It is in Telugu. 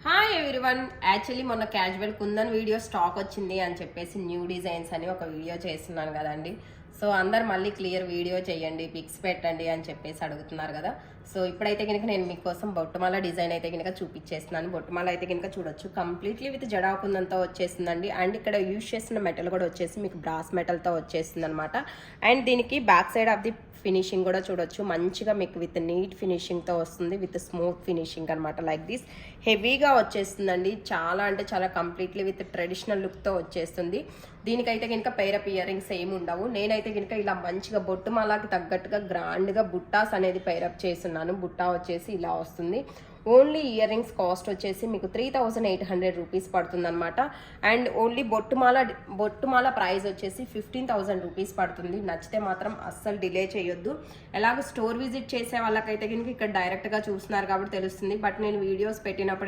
Hi everyone. యాక్చువల్లీ మొన్న క్యాజువల్ కుందన్ వీడియో స్టాక్ వచ్చింది అని చెప్పేసి న్యూ డిజైన్స్ అని ఒక వీడియో చేస్తున్నాను కదండి. సో అందరు మళ్ళీ క్లియర్ వీడియో చేయండి, పిక్స్ పెట్టండి అని చెప్పేసి అడుగుతున్నారు కదా. సో ఇప్పుడైతే కనుక నేను మీకోసం బొట్టుమాల డిజైన్ అయితే కనుక చూపించేస్తున్నాను. బొట్టుమాల అయితే కనుక చూడొచ్చు, కంప్లీట్లీ విత్ జడా కుందంతో వచ్చేస్తుందండి. అండ్ ఇక్కడ యూజ్ చేస్తున్న మెటల్ కూడా వచ్చేసి మీకు బ్రాస్ మెటల్తో వచ్చేస్తుంది అనమాట. అండ్ దీనికి back side of the finishing కూడా చూడొచ్చు, మంచిగా మీకు విత్ నీట్ ఫినిషింగ్తో వస్తుంది, విత్ స్మూత్ ఫినిషింగ్ అనమాట. లైక్ దిస్ హెవీగా వచ్చేస్తుందండి. చాలా అంటే చాలా కంప్లీట్లీ విత్ ట్రెడిషనల్ లుక్తో వచ్చేస్తుంది. దీనికైతే కనుక పేరప్ ఇయర్ రింగ్స్ ఏమి ఉండవు. నేనైతే కనుక ఇలా మంచిగా బొట్టుమాలకి తగ్గట్టుగా గ్రాండ్గా బుట్టాస్ అనేది పేరప్ చేస్తున్నాను. బుట్టా వచ్చేసి ఇలా వస్తుంది. ఓన్లీ ఇయర్ రింగ్స్ కాస్ట్ వచ్చేసి మీకు 3800 రూపీస్ పడుతుంది అనమాట. అండ్ ఓన్లీ బొట్టుమాల ప్రైస్ వచ్చేసి 15,000 రూపీస్ పడుతుంది. నచ్చితే మాత్రం అస్సలు డిలే చేయొద్దు. ఎలాగో స్టోర్ విజిట్ చేసే వాళ్ళకైతే కనుక ఇక్కడ డైరెక్ట్గా చూస్తున్నారు కాబట్టి తెలుస్తుంది. బట్ నేను వీడియోస్ పెట్టినప్పుడు